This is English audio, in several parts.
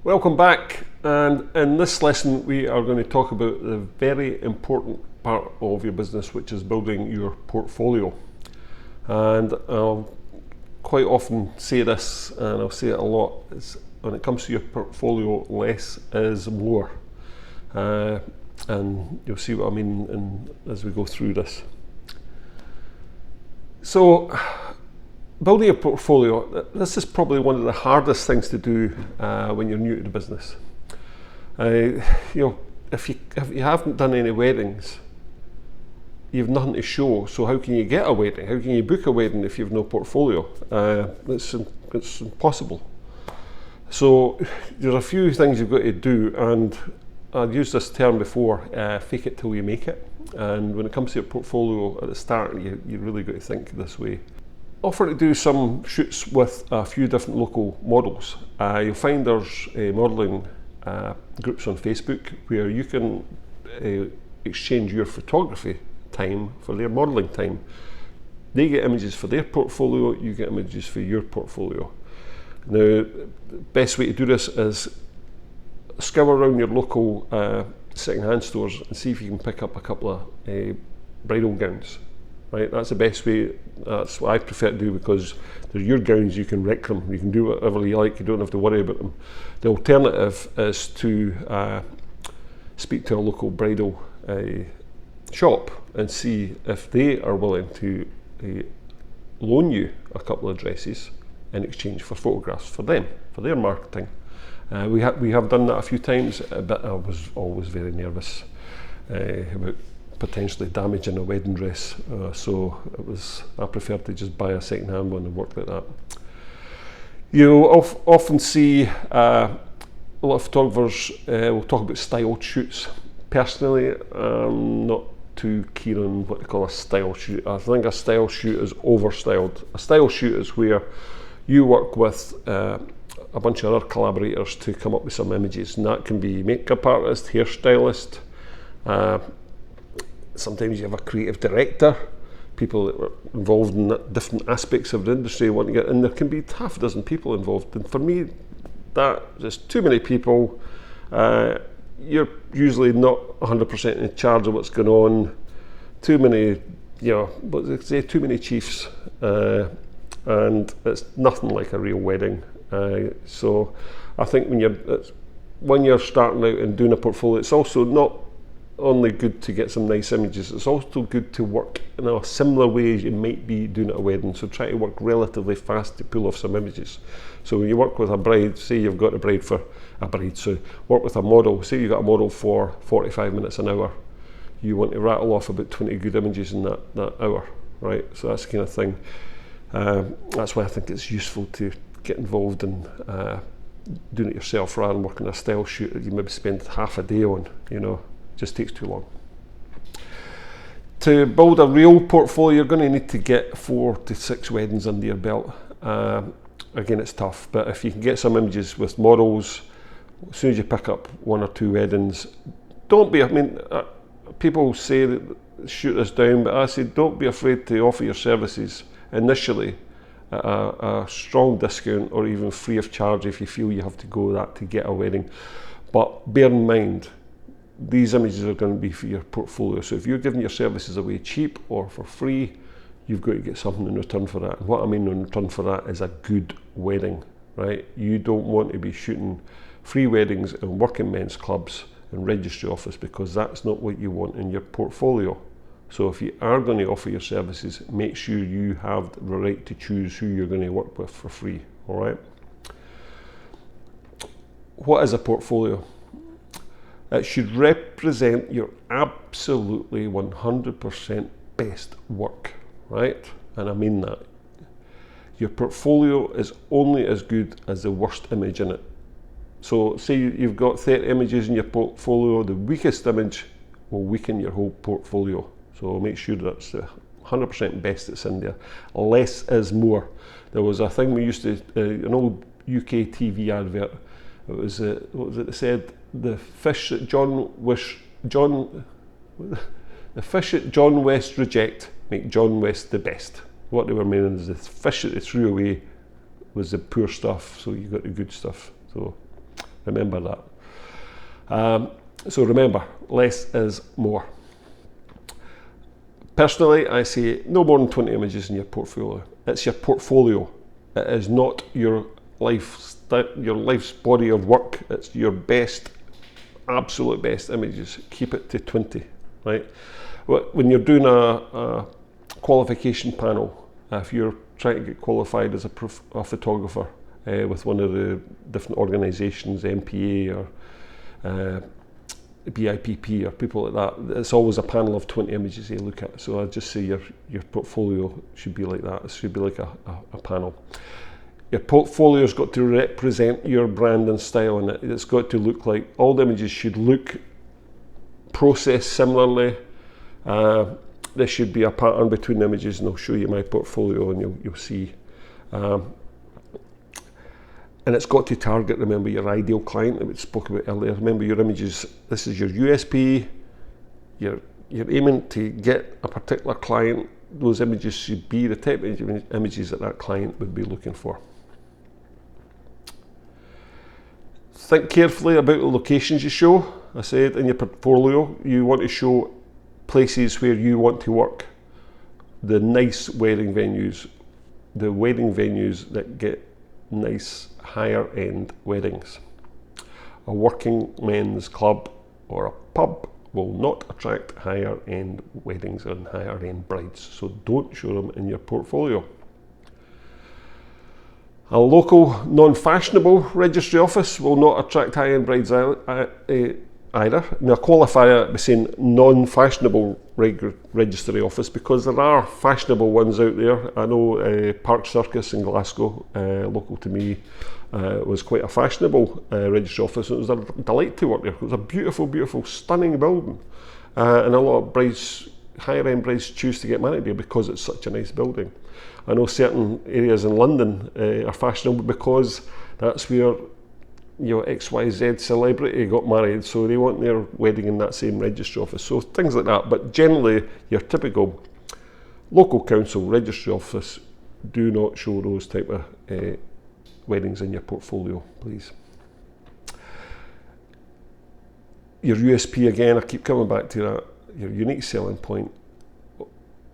Welcome back, and in this lesson we are going to talk about the very important part of your business, which is building your portfolio. And I'll quite often say this, and I'll say it a lot, is when it comes to your portfolio, less is more. And you'll see what I mean as we go through this. So, building a portfolio, this is probably one of the hardest things to do when you're new to the business. If you haven't done any weddings, you've nothing to show. So how can you get a wedding? How can you book a wedding if you've no portfolio? It's impossible. So there's a few things you've got to do, and I've used this term before, fake it till you make it. And when it comes to your portfolio at the start, you really got to think this way. Offer to do some shoots with a few different local models. You'll find there's modelling groups on Facebook where you can exchange your photography time for their modelling time. They get images for their portfolio, you get images for your portfolio. Now, the best way to do this is scour around your local second-hand stores and see if you can pick up a couple of bridal gowns. Right, that's the best way. That's what I prefer to do, because they're your gowns, you can wreck them, you can do whatever you like, you don't have to worry about them. The alternative is to speak to a local bridal shop and see if they are willing to loan you a couple of dresses in exchange for photographs for them, for their marketing. We have done that a few times, but I was always very nervous about potentially damaging a wedding dress, so I preferred to just buy a second-hand one and work like that. You'll often see a lot of photographers will talk about styled shoots. Personally, I'm not too keen on what they call a style shoot. I think a style shoot is overstyled. A style shoot is where you work with a bunch of other collaborators to come up with some images, and that can be makeup artist, hairstylist, sometimes you have a creative director, people that were involved in different aspects of the industry want to get in. There can be half a dozen people involved, and for me, there's too many people. You're usually not 100% in charge of what's going on. Too many, too many chiefs, and it's nothing like a real wedding. So I think when you're starting out and doing a portfolio, it's also not only good to get some nice images, it's also good to work in a similar way as you might be doing at a wedding. So try to work relatively fast to pull off some images. So when you work with a bride, say you've got so work with a model, say you've got a model for 45 minutes an hour, you want to rattle off about 20 good images in that hour, right? So that's the kind of thing. That's why I think it's useful to get involved in doing it yourself rather than working a style shoot that you maybe spend half a day on, just takes too long. To build a real portfolio, you're going to need to get 4 to 6 weddings under your belt. Again, it's tough, but if you can get some images with models, as soon as you pick up 1 or 2 weddings, people say that shoot us down, but I say don't be afraid to offer your services initially at a strong discount or even free of charge if you feel you have to go that to get a wedding. But bear in mind, these images are going to be for your portfolio. So if you're giving your services away cheap or for free, you've got to get something in return for that. And what I mean in return for that is a good wedding, right? You don't want to be shooting free weddings in working men's clubs and registry office, because that's not what you want in your portfolio. So if you are going to offer your services, make sure you have the right to choose who you're going to work with for free, all right? What is a portfolio? It should represent your absolutely 100% best work, right? And I mean that. Your portfolio is only as good as the worst image in it. So say you've got 30 images in your portfolio, the weakest image will weaken your whole portfolio. So make sure that's the 100% best that's in there. Less is more. There was a thing we used to, an old UK TV advert. It was, what was it? It said, the fish that John West reject make John West the best. What they were meaning is the fish that they threw away was the poor stuff, so you got the good stuff. So Remember that. So remember, less is more. Personally, I say no more than 20 images in your portfolio. It's your portfolio. It is not your life's body of work. It's your best, absolute best images. Keep it to 20, right? When you're doing a qualification panel, if you're trying to get qualified as a photographer with one of the different organisations, MPA or BIPP or people like that, it's always a panel of 20 images they look at. So I'd just say your portfolio should be like that. It should be like a panel. Your portfolio's got to represent your brand and style, and it's got to look like all the images should look processed similarly. There should be a pattern between the images, and I'll show you my portfolio and you'll see. And it's got to target, remember, your ideal client that we spoke about earlier. Remember your images, this is your USP, you're aiming to get a particular client. Those images should be the type of images that client would be looking for. Think carefully about the locations you show. I said in your portfolio, you want to show places where you want to work. The nice wedding venues, the wedding venues that get nice higher end weddings. A working men's club or a pub will not attract higher end weddings and higher end brides, so don't show them in your portfolio. A local non-fashionable registry office will not attract high end brides either. Now, I qualify it by saying non-fashionable registry office because there are fashionable ones out there. I know Park Circus in Glasgow, local to me, was quite a fashionable registry office. It was a delight to work there. It was a beautiful, beautiful, stunning building, and a lot of brides, higher end brides, choose to get married there because it's such a nice building. I know certain areas in London are fashionable because that's where XYZ celebrity got married, so they want their wedding in that same registry office. So things like that. But generally, your typical local council registry office, do not show those type of weddings in your portfolio, please. Your USP, again, I keep coming back to that, your unique selling point.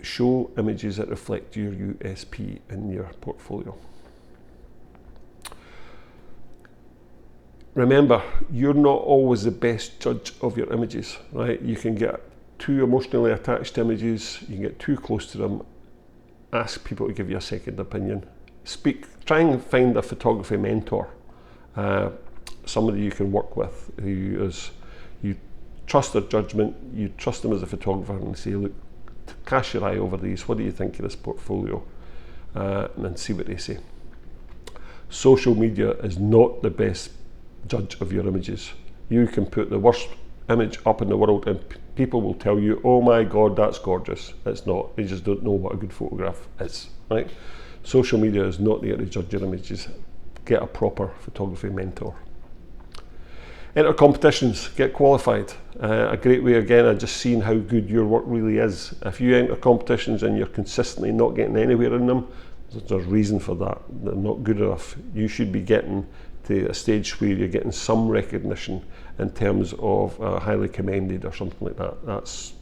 Show images that reflect your USP in your portfolio. Remember, you're not always the best judge of your images, right? You can get too emotionally attached to images, you can get too close to them. Ask people to give you a second opinion. Try and find a photography mentor, somebody you can work with who is, you trust their judgment, you trust them as a photographer, and say, look, cast your eye over these, what do you think of this portfolio? And then see what they say. Social media is not the best judge of your images. You can put the worst image up in the world and people will tell you, oh my God, that's gorgeous. It's not. They just don't know what a good photograph is, right? Social media is not there to judge your images. Get a proper photography mentor. Enter competitions, get qualified. A great way, again, of just seeing how good your work really is. If you enter competitions and you're consistently not getting anywhere in them, there's a reason for that. They're not good enough. You should be getting to a stage where you're getting some recognition in terms of highly commended or something like that. That's,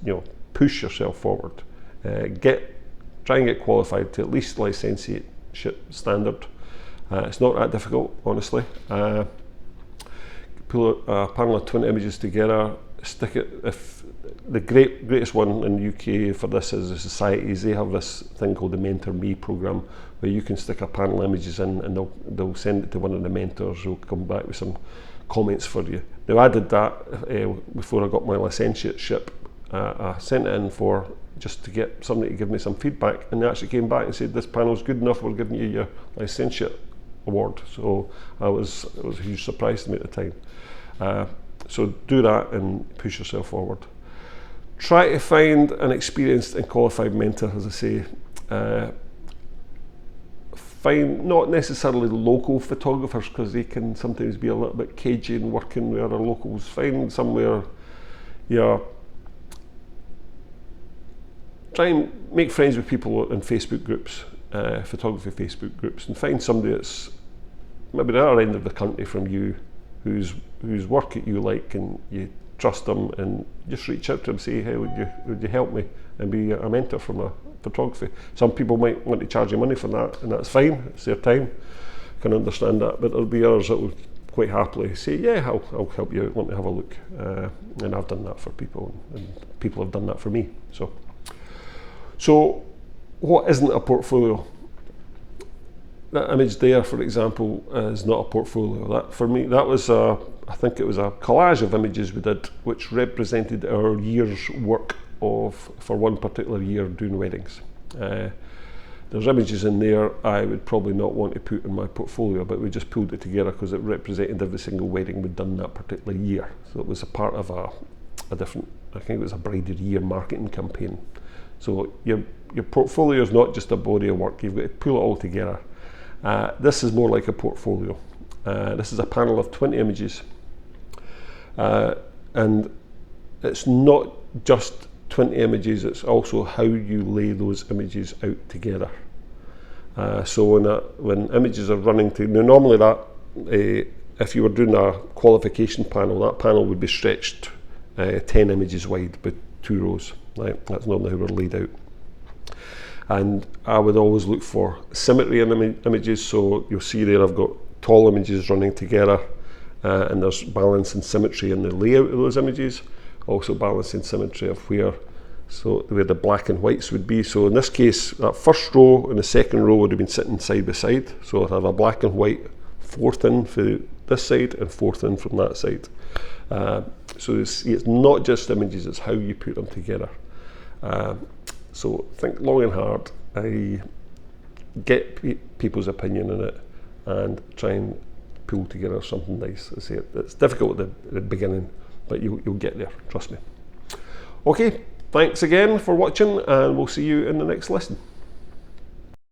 push yourself forward. Try and get qualified to at least licentiateship standard. It's not that difficult, honestly. Pull a panel of 20 images together, stick it. If the greatest one in the UK for this is the societies, they have this thing called the Mentor Me program, where you can stick a panel of images in and they'll send it to one of the mentors who'll come back with some comments for you. Now, I did that before I got my licentiateship. I sent it in for just to get somebody to give me some feedback, and they actually came back and said, this panel's good enough, we're giving you your licentiate award. So it was a huge surprise to me at the time. So do that and push yourself forward. Try to find an experienced and qualified mentor, as I say. Find not necessarily local photographers, because they can sometimes be a little bit cagey in working with other locals. Find somewhere, try and make friends with people in Facebook groups, photography Facebook groups, and find somebody that's maybe the other end of the country from you, whose work you like and you trust them, and just reach out to them, say, hey, would you help me and be a mentor for my photography. Some people might want to charge you money for that, and that's fine, it's their time, I can understand that, but there'll be others that will quite happily say, yeah, I'll help you out, want to have a look, and I've done that for people, and people have done that for me. So what isn't a portfolio? That image there, for example, is not a portfolio. That, for me, that was I think it was a collage of images we did, which represented our year's work for one particular year doing weddings. There's images in there I would probably not want to put in my portfolio, but we just pulled it together because it represented every single wedding we'd done that particular year. So it was a part of a different, I think it was a Bride of the Year marketing campaign. So your portfolio is not just a body of work, you've got to pull it all together. This is more like a portfolio. This is a panel of 20 images, and it's not just 20 images, it's also how you lay those images out together. So when images are running normally that, if you were doing a qualification panel, that panel would be stretched 10 images wide with 2 rows. Right? That's normally how we're laid out. And I would always look for symmetry in images, so you'll see there I've got tall images running together, and there's balance and symmetry in the layout of those images, also balance and symmetry of where the black and whites would be. So in this case, that first row and the second row would have been sitting side by side, so I'd have a black and white fourth in for this side and fourth in from that side. So it's not just images, it's how you put them together. So think long and hard, get people's opinion on it, and try and pull together something nice. I say it's difficult at the beginning, but you'll get there, trust me. Okay, thanks again for watching, and we'll see you in the next lesson.